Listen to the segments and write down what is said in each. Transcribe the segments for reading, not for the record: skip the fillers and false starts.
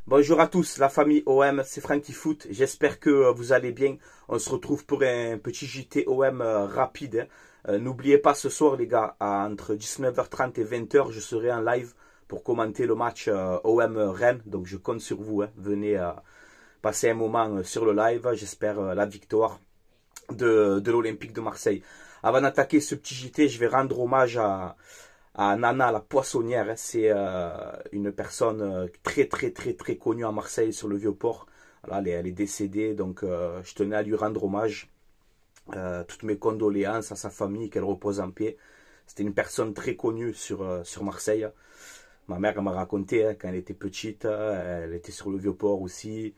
Bonjour à tous, la famille OM, c'est Franky Foot. J'espère que vous allez bien. On se retrouve pour un petit JT OM rapide. N'oubliez pas ce soir les gars, entre 19h30 et 20h, je serai en live pour commenter le match OM Rennes. Donc je compte sur vous. Venez passer un moment sur le live. J'espère la victoire de l'Olympique de Marseille. Avant d'attaquer ce petit JT, je vais rendre hommage à Nana la poissonnière. C'est une personne très connue à Marseille sur le Vieux-Port. Voilà, elle est décédée, donc je tenais à lui rendre hommage. Toutes mes condoléances à sa famille, qu'elle repose en paix. C'était une personne très connue sur Marseille. Ma mère m'a raconté quand elle était petite, elle était sur le Vieux-Port aussi.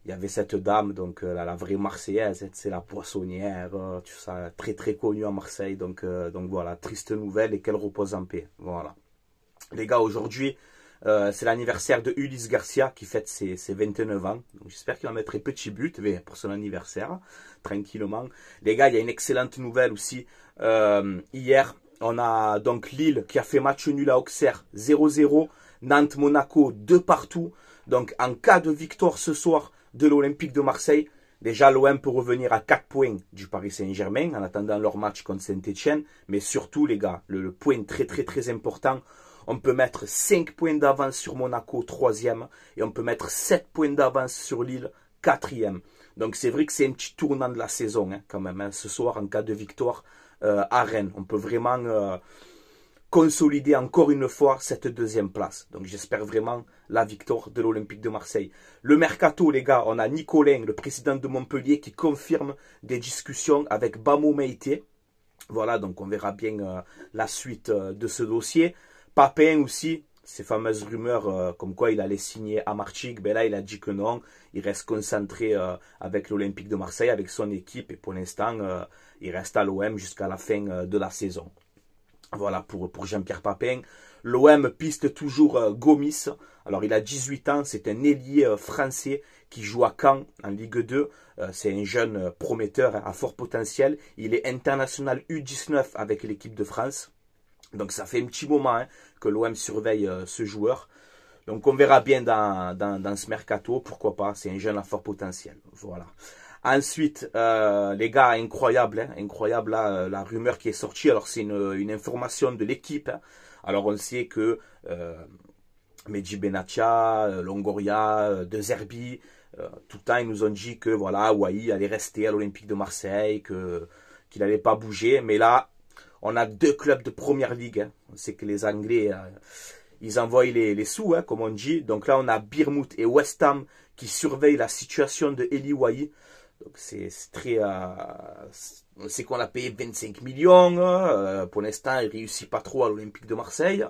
Il y avait cette dame, donc la vraie Marseillaise, c'est la poissonnière, tu sais, très connue à Marseille. Donc voilà, triste nouvelle et qu'elle repose en paix. Voilà. Les gars, aujourd'hui, c'est l'anniversaire de Ulysse Garcia qui fête ses 29 ans. J'espère qu'il va mettre un petit but pour son anniversaire, tranquillement. Les gars, il y a une excellente nouvelle aussi. Hier, on a donc Lille qui a fait match nul à Auxerre, 0-0. Nantes-Monaco, 2 partout. Donc en cas de victoire ce soir de l'Olympique de Marseille, déjà l'OM peut revenir à 4 points du Paris Saint-Germain en attendant leur match contre Saint-Etienne. Mais surtout les gars, le point très important, on peut mettre 5 points d'avance sur Monaco, 3e. Et on peut mettre 7 points d'avance sur Lille, 4e. Donc c'est vrai que c'est un petit tournant de la saison quand même. Ce soir, en cas de victoire à Rennes, on peut vraiment consolider encore une fois cette 2e place. Donc j'espère vraiment la victoire de l'Olympique de Marseille. Le mercato, les gars, on a Nicolin, le président de Montpellier, qui confirme des discussions avec Bamo Meïté. Voilà, donc on verra bien la suite de ce dossier. Papin aussi, ces fameuses rumeurs comme quoi il allait signer à Martigues, ben là il a dit que non, il reste concentré avec l'Olympique de Marseille, avec son équipe, et pour l'instant il reste à l'OM jusqu'à la fin de la saison. Voilà pour Jean-Pierre Papin. L'OM piste toujours Gomis. Alors il a 18 ans, c'est un ailier français qui joue à Caen en Ligue 2. C'est un jeune prometteur à fort potentiel. Il est international U19 avec l'équipe de France. Donc ça fait un petit moment que l'OM surveille ce joueur. Donc on verra bien dans ce mercato, pourquoi pas, c'est un jeune à fort potentiel. Voilà. Ensuite, les gars, incroyable, incroyable la rumeur qui est sortie. Alors c'est une information de l'équipe. Alors on sait que Mehdi Benatia, Longoria, De Zerbi, tout le temps ils nous ont dit que voilà, Wai allait rester à l'Olympique de Marseille, qu'il n'allait pas bouger. Mais là, on a 2 clubs de première ligue. On sait que les Anglais, ils envoient les sous, comme on dit. Donc là, on a Bournemouth et West Ham qui surveillent la situation de Eli Wai. Donc c'est très... on sait qu'on a payé 25 millions. Pour l'instant, il ne réussit pas trop à l'Olympique de Marseille.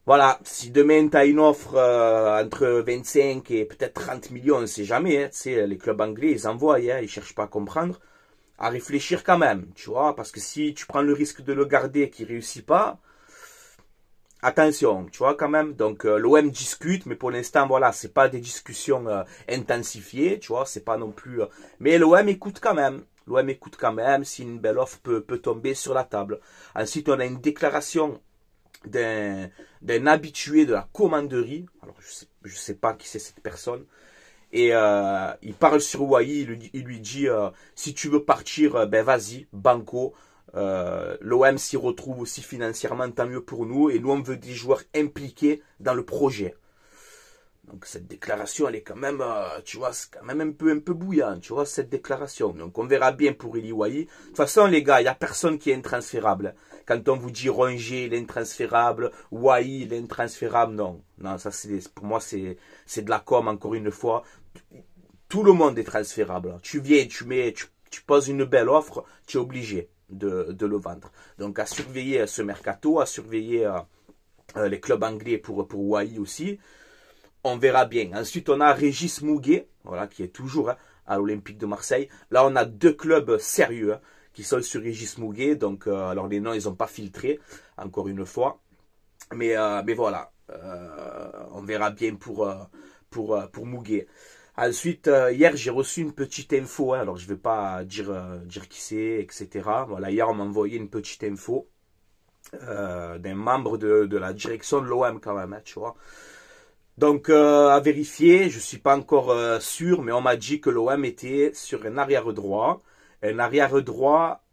Voilà, si demain tu as une offre entre 25 et peut-être 30 millions, on ne sait jamais. Les clubs anglais, ils envoient, ils ne cherchent pas à comprendre. À réfléchir quand même, tu vois, parce que si tu prends le risque de le garder et qu'il ne réussit pas, attention, tu vois quand même. Donc l'OM discute, mais pour l'instant, voilà, c'est pas des discussions intensifiées, tu vois, c'est pas non plus... mais l'OM écoute quand même. L'OM écoute quand même si une belle offre peut tomber sur la table. Ensuite, on a une déclaration d'un habitué de la commanderie. Alors, je sais pas qui c'est cette personne. Et il parle sur Wai, il lui dit si tu veux partir, ben vas-y, banco. L'OM s'y retrouve aussi financièrement, tant mieux pour nous. Et nous, on veut des joueurs impliqués dans le projet. Donc cette déclaration, elle est quand même, tu vois, c'est quand même un peu bouillant, tu vois, cette déclaration. Donc on verra bien pour Eli Wai. De toute façon, les gars, il n'y a personne qui est intransférable. Quand on vous dit Rongier, il est intransférable, Wai, il est intransférable, non. Non, ça pour moi, c'est de la com, encore une fois. Tout le monde est transférable. Tu viens, tu poses une belle offre, tu es obligé de le vendre. Donc à surveiller ce mercato, à surveiller les clubs anglais pour Wai aussi. On verra bien. Ensuite, on a Régis Mouguet, voilà, qui est toujours à l'Olympique de Marseille. Là, on a 2 clubs sérieux qui sont sur Régis Mouguet. Donc, alors les noms, ils n'ont pas filtré, encore une fois. Mais voilà, on verra bien pour Mouguet. Ensuite, hier, j'ai reçu une petite info. Alors, je ne vais pas dire qui c'est, etc. Voilà, hier, on m'a envoyé une petite info d'un membre de la direction de l'OM quand même, tu vois. Donc à vérifier, je suis pas encore sûr, mais on m'a dit que l'OM était sur un arrière droit. Un arrière droit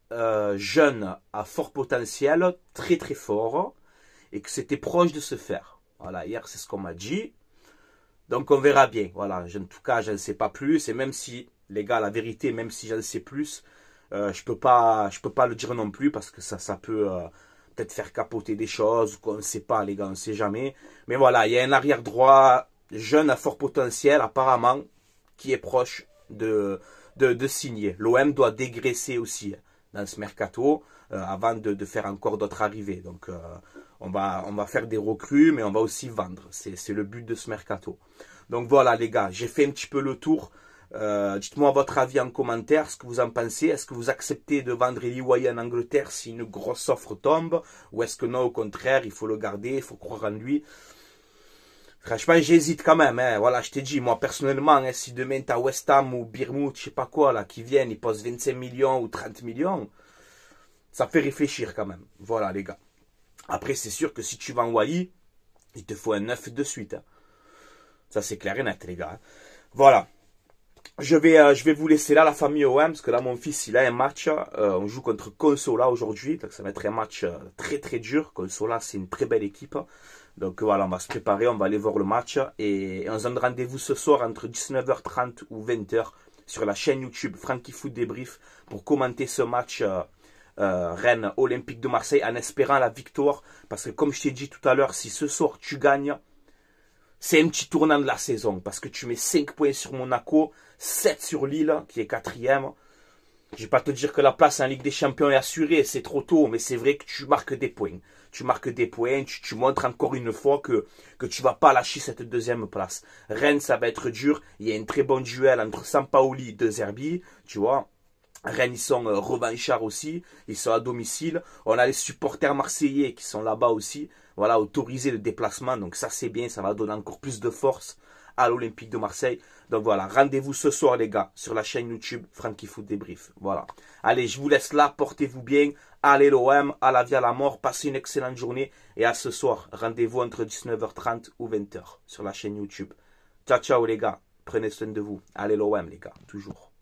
jeune à fort potentiel, très très fort, et que c'était proche de se faire. Voilà, hier c'est ce qu'on m'a dit. Donc on verra bien. Voilà, en tout cas, je ne sais pas plus. Et même si, les gars, la vérité, même si j'en sais plus, je peux pas le dire non plus parce que ça peut peut-être faire capoter des choses qu'on ne sait pas, les gars, on ne sait jamais. Mais voilà, il y a un arrière droit jeune à fort potentiel, apparemment, qui est proche de signer. L'OM doit dégraisser aussi dans ce mercato avant de faire encore d'autres arrivées. Donc on va faire des recrues, mais on va aussi vendre. C'est le but de ce mercato. Donc voilà les gars, j'ai fait un petit peu le tour. Dites-moi votre avis en commentaire, ce que vous en pensez. Est-ce que vous acceptez de vendre Eli Wahi en Angleterre si une grosse offre tombe? Ou est-ce que non, au contraire, il faut le garder, il faut croire en lui? Franchement, j'hésite quand même. Hein. Voilà, je t'ai dit, moi personnellement, hein, si demain t'as West Ham ou Bournemouth, je sais pas quoi, là, qui viennent, ils posent 25 millions ou 30 millions, ça fait réfléchir quand même. Voilà, les gars. Après, c'est sûr que si tu vends Wahi, il te faut un 9 de suite. Hein. Ça, c'est clair et net, les gars. Hein. Voilà. Je vais vous laisser là, la famille OM, parce que là, mon fils, il a un match. On joue contre Consola aujourd'hui. Donc, ça va être un match très, très dur. Consola, c'est une très belle équipe. Donc, voilà, on va se préparer. On va aller voir le match. Et on se donne rendez-vous ce soir entre 19h30 ou 20h sur la chaîne YouTube Frankie Foot Débrief pour commenter ce match Rennes Olympique de Marseille en espérant la victoire. Parce que, comme je t'ai dit tout à l'heure, si ce soir tu gagnes, c'est un petit tournant de la saison parce que tu mets 5 points sur Monaco, 7 sur Lille qui est 4e. Je ne vais pas te dire que la place en Ligue des Champions est assurée, c'est trop tôt, mais c'est vrai que tu marques des points. Tu marques des points, tu montres encore une fois que tu ne vas pas lâcher cette deuxième place. Rennes, ça va être dur. Il y a un très bon duel entre Sampaoli et De Zerbi, tu vois. Rennes, ils sont revanchards aussi, ils sont à domicile. On a les supporters marseillais qui sont là-bas aussi. Voilà, autoriser le déplacement. Donc ça, c'est bien, ça va donner encore plus de force à l'Olympique de Marseille. Donc voilà, rendez-vous ce soir, les gars, sur la chaîne YouTube Frankie Foot Débrief. Voilà. Allez, je vous laisse là, portez-vous bien. Allez l'OM, à la vie à la mort, passez une excellente journée. Et à ce soir, rendez-vous entre 19h30 ou 20h sur la chaîne YouTube. Ciao, ciao, les gars. Prenez soin de vous. Allez l'OM, les gars, toujours.